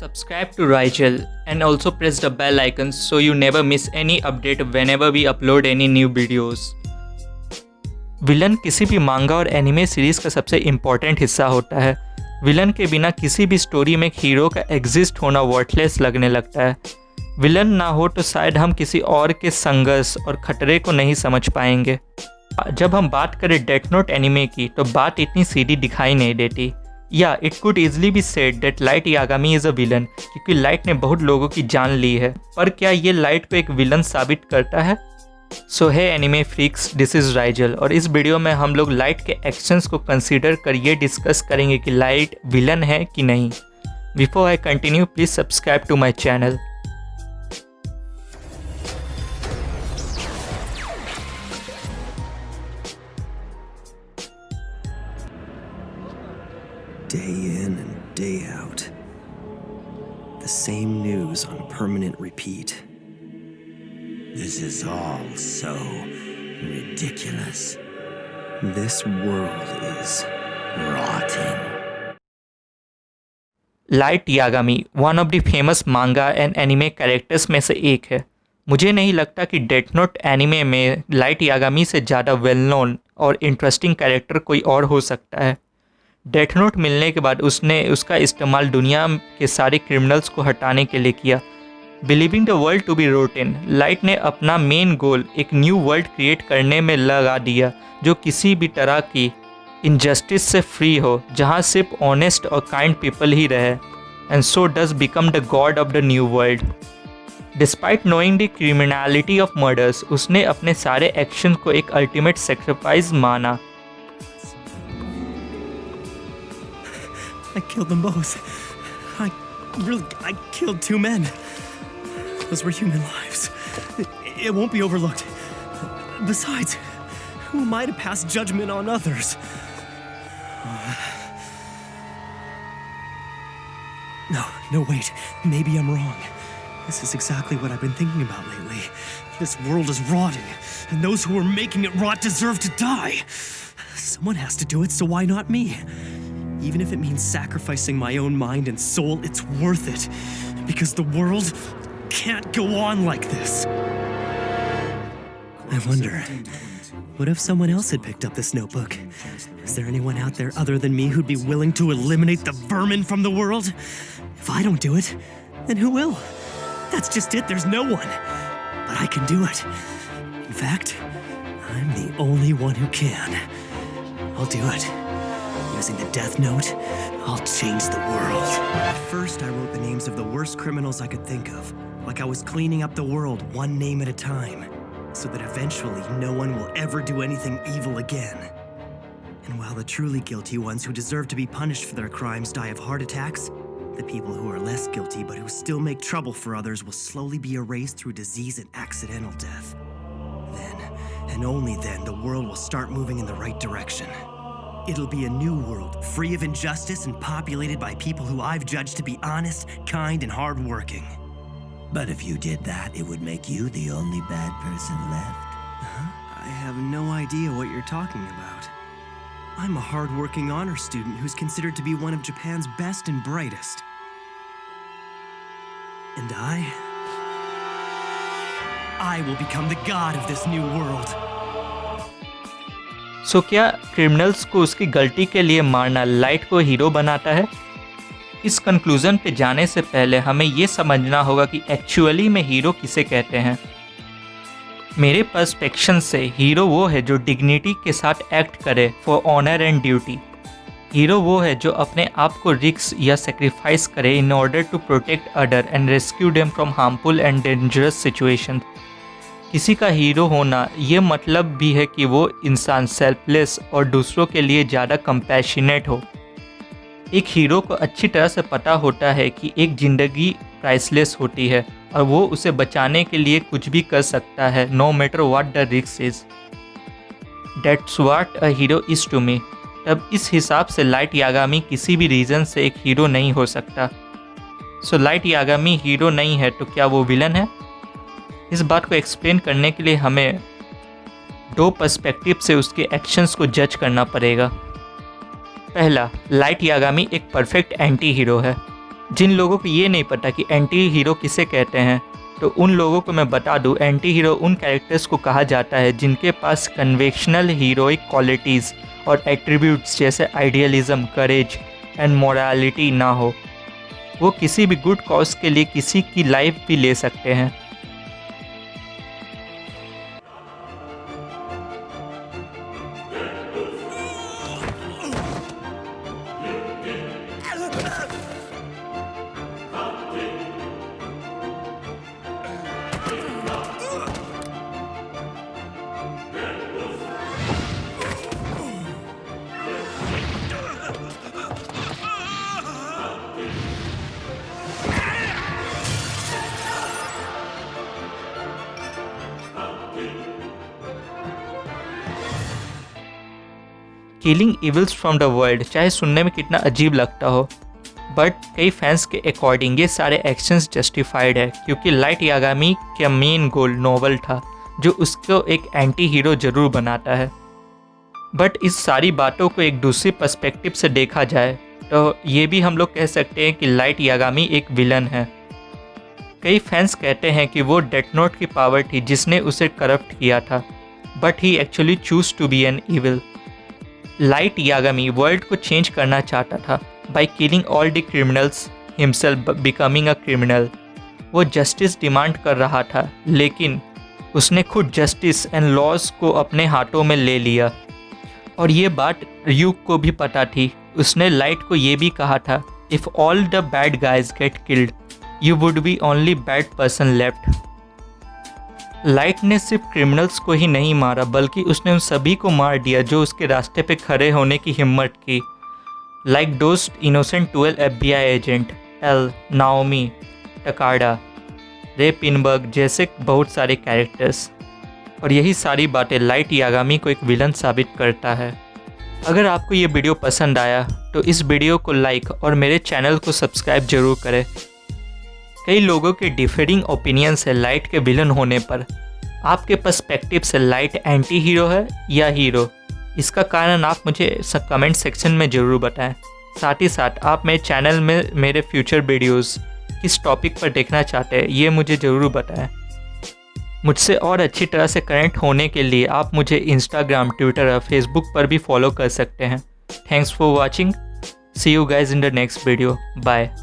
Subscribe to Rigel and also press the bell icon so you never miss any update whenever we upload any new videos. Villain किसी भी मांगा और anime series का सबसे important हिस्सा होता है। विलन के बिना किसी भी स्टोरी में एक हीरो का एग्जिस्ट होना वर्थलेस लगने लगता है। विलन ना हो तो शायद हम किसी और के संघर्ष और खतरे को नहीं समझ पाएंगे। जब हम बात करें डेथ नोट एनिमे की तो बात इतनी सीधी दिखाई नहीं देती। या it could easily be said that light Yagami is a villain, क्योंकि लाइट ने बहुत लोगों की जान ली है। पर क्या ये लाइट को एक विलन साबित करता है? सो है एनिमे फ्रीक्स, दिस इज़ राइजल और इस वीडियो में हम लोग लाइट के एक्शंस को कंसीडर कर ये डिस्कस करेंगे कि लाइट विलन है कि नहीं। Before I continue please subscribe to my channel. Day in and day out. The same news on permanent repeat. This is all so ridiculous. This world is Rotting. Light Yagami one of the famous मांगा and anime characters में से एक है। मुझे नहीं लगता कि death note anime में लाइट यागामी से ज़्यादा वेल नोन और इंटरेस्टिंग कैरेक्टर कोई और हो सकता है। डेथ नोट मिलने के बाद उसने उसका इस्तेमाल दुनिया के सारे क्रिमिनल्स को हटाने के लिए किया। Believing the world to be rotten, Light ने अपना मेन गोल एक न्यू वर्ल्ड क्रिएट करने में लगा दिया जो किसी भी तरह की इनजस्टिस से फ्री हो, जहां सिर्फ ऑनेस्ट और काइंड पीपल ही रहे, and so does become the God of the new world. Despite knowing the criminality of murders, उसने अपने सारे एक्शन को एक अल्टीमेट सेक्रीफाइस माना। I killed them both. I killed two men. Those were human lives. It won't be overlooked. Besides, who am I to pass judgment on others? No, wait. Maybe I'm wrong. This is exactly what I've been thinking about lately. This world is rotting, and those who are making it rot deserve to die. Someone has to do it, so why not me? Even if it means sacrificing my own mind and soul, it's worth it. Because the world can't go on like this. I wonder, what if someone else had picked up this notebook? Is there anyone out there other than me who'd be willing to eliminate the vermin from the world? If I don't do it, then who will? That's just it, there's no one. But I can do it. In fact, I'm the only one who can. I'll do it. Using the Death Note, I'll change the world. At first, I wrote the names of the worst criminals I could think of, like I was cleaning up the world one name at a time, so that eventually no one will ever do anything evil again. And while the truly guilty ones who deserve to be punished for their crimes die of heart attacks, the people who are less guilty but who still make trouble for others will slowly be erased through disease and accidental death. Then, and only then, the world will start moving in the right direction. It'll be a new world, free of injustice and populated by people who I've judged to be honest, kind, and hardworking. But if you did that, it would make you the only bad person left. I have no idea what you're talking about. I'm a hardworking honor student who's considered to be one of Japan's best and brightest. And I will become the god of this new world. सो क्या criminals को उसकी गलती के लिए मारना light को hero बनाता है? इस कंक्लूजन पे जाने से पहले हमें ये समझना होगा कि एक्चुअली में हीरो किसे कहते हैं। मेरे पर्सपेक्शन से हीरो वो है जो डिग्निटी के साथ एक्ट करे for honour and duty. Hero वो है जो अपने आप को रिस्क या सेक्रीफाइस करे in order to protect other and rescue them from harmful and dangerous situation. किसी का हीरो होना ये मतलब भी है कि वो इंसान सेल्फलेस और दूसरों के लिए ज़्यादा कंपैशनेट हो। एक हीरो को अच्छी तरह से पता होता है कि एक ज़िंदगी प्राइसलेस होती है और वो उसे बचाने के लिए कुछ भी कर सकता है, no matter what the risk is. That's what a hero is to me. तब इस हिसाब से लाइट यागामी किसी भी रीज़न से एक हीरो नहीं हो सकता। सो लाइट यागामी हीरो नहीं है तो क्या वो विलन है? इस बात को एक्सप्लेन करने के लिए हमें दो पर्सपेक्टिव से उसके एक्शंस को जज करना पड़ेगा। पहला, लाइट यागामी एक परफेक्ट एंटी हीरो है। जिन लोगों को ये नहीं पता कि एंटी हीरो किसे कहते हैं, तो उन लोगों को मैं बता दूं, एंटी हीरो उन कैरेक्टर्स को कहा जाता है जिनके पास कन्वेंशनल हीरोइक क्वालिटीज़ और एट्रीब्यूट्स जैसे आइडियलिज्म, करेज एंड मोरालिटी ना हो। वो किसी भी गुड कॉज के लिए किसी की लाइफ भी ले सकते हैं। Killing evils from the world चाहे सुनने में कितना अजीब लगता हो, बट कई फैंस के अकॉर्डिंग ये सारे एक्शंस जस्टिफाइड है, क्योंकि लाइट यागामी का मेन गोल नोबल था, जो उसको एक एंटी हीरो जरूर बनाता है। बट इस सारी बातों को एक दूसरे पर्सपेक्टिव से देखा जाए तो ये भी हम लोग कह सकते हैं कि लाइट यागामी एक विलन है। कई फैंस कहते हैं कि वो डेथ नोट की पावर थी जिसने उसे करप्ट किया था, but he actually choose to be an evil. Light Yagami world को चेंज करना चाहता था by killing all the criminals himself becoming a criminal. वो जस्टिस डिमांड कर रहा था, लेकिन उसने खुद जस्टिस एंड लॉज को अपने हाथों में ले लिया। और ये बात र्यूक को भी पता थी। उसने लाइट को ये भी कहा था, if all the bad guys get killed you would be only bad person left. Light ने सिर्फ क्रिमिनल्स को ही नहीं मारा, बल्कि उसने उन सभी को मार दिया जो उसके रास्ते पे खड़े होने की हिम्मत की, लाइक दोस्त innocent 12 FBI agent L, Naomi, Takada, Ray Pinberg जैसे बहुत सारे कैरेक्टर्स। और यही सारी बातें लाइट यागामी को एक विलन साबित करता है। अगर आपको ये वीडियो पसंद आया तो इस वीडियो को लाइक और मेरे चैनल को सब्सक्राइब जरूर करें। कई लोगों के डिफरिंग ओपिनियंस है लाइट के विलन होने पर। आपके पर्सपेक्टिव से लाइट एंटी हीरो है या हीरो, इसका कारण आप मुझे कमेंट सेक्शन में ज़रूर बताएं। साथ ही साथ आप मेरे चैनल में मेरे फ्यूचर वीडियोस किस टॉपिक पर देखना चाहते हैं ये मुझे ज़रूर बताएं। मुझसे और अच्छी तरह से कनेक्ट होने के लिए आप मुझे इंस्टाग्राम, ट्विटर और फेसबुक पर भी फॉलो कर सकते हैं। Thanks for watching. See you guys in the next video. Bye.